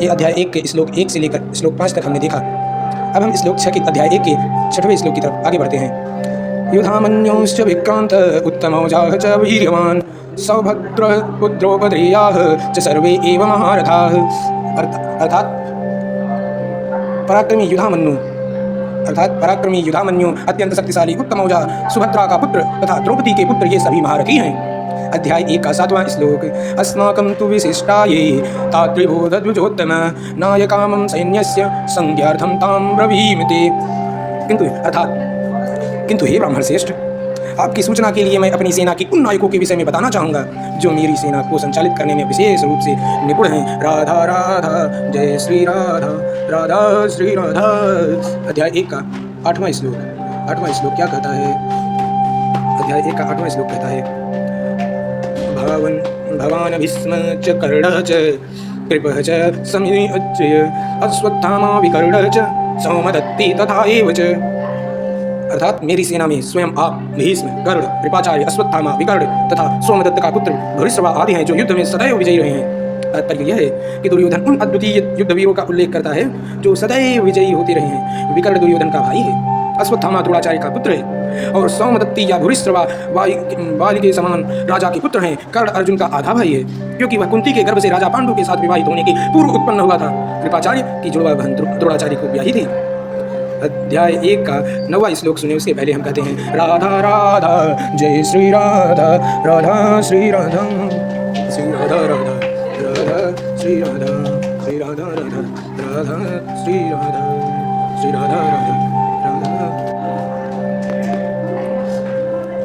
ये अध्याय 1 के श्लोक 1 से लेकर श्लोक 5 तक हमने देखा। अब हम श्लोक 6 के अध्याय 1 के 6वें श्लोक की तरफ आगे बढ़ते हैं। युधामन्योश्च विक्रांत उत्तमौजाः च वीर्यवान् सौभद्रः पुत्रोपद्रेयाः च सर्वे एव महारथाः। अर्थात पराक्रमी युधामन्यु अत्यंत शक्तिशाली उत्तमौजा सुभद्रा का पुत्र तथा द्रौपदी के पुत्र ये सभी महारथी हैं। अध्याय 1 का 7वां श्लोक। अस्माकं तु विशिष्टाये तात्रिभूतद्विजोत्तम नायकामं सैन्यस्य संज्ञार्थं तां ब्रवीमि। किंतु हे ब्राह्मण श्रेष्ठ, आपकी सूचना के लिए मैं अपनी सेना की उन नायकों के विषय में बताना चाहूँगा जो मेरी सेना को संचालित करने में विशेष रूप से निपुण हैं। राधा राधा जय श्री राधा, राधा श्री राधा। अध्याय 1 का 8वां श्लोक। 8वां श्लोक क्या कहता है? अध्याय 1 का 8वां श्लोक कहता है, भवान भीष्म च कर्णः च कृपः च समीच्य अश्वत्थामा विकर्णः च सौमदत्ति तथा एव च। अर्थात मेरी सेना में स्वयं आप, भीष्म, गरुड़, कृपाचार्य, अश्वत्थामा, विकर्ण तथा सोमदत्त का पुत्र भूरिश्रवा आदि हैं जो युद्ध में सदैव विजयी रहे हैं। तात्पर्य यह है कि दुर्योधन उन अद्वितीय युद्धवीरों का उल्लेख करता है जो सदैव विजयी होते रहे हैं। विकर्ण दुर्योधन का भाई है, अश्वत्थामा द्रोणाचार्य का पुत्र है और सौमदत्ती या भूरिश्रवा बाली के समान राजा के पुत्र हैं। कर्ण अर्जुन का आधा भाई है क्योंकि वह कुंती के गर्भ से राजा पांडु के साथ विवाहित होने के पूर्व उत्पन्न हुआ था। कृपाचार्य की जुड़वा बहन द्रोणाचार्य को ब्याही थी। अध्याय 1 का 9वां श्लोक सुने उसके पहले हम कहते हैं, राधा राधा जय श्री राधा, राधा श्री राधा, श्री राधा राधा, राधा श्री राधा, श्री राधा राधा, राधा श्री राधा, श्री राधा राधा, राधा।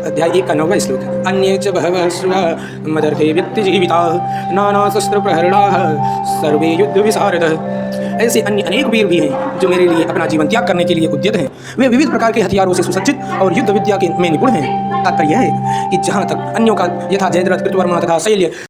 अध्याय 1 का 9वां श्लोक। अन्ये च बहवः श्रुवा मदर्थे वित्तजीविताः नानाशस्त्रप्रहरणाः सर्वे युद्ध विशारदः। ऐसे अन्य अनेक वीर भी हैं जो मेरे लिए अपना जीवन त्याग करने के लिए उद्यत हैं। वे विविध प्रकार के हथियारों से सुसज्जित और युद्ध विद्या में निपुण हैं। तात्पर्य यह है कि जहाँ तक अन्यों का यथा जयद्रथ, कृतवर्मा तथा शैल्य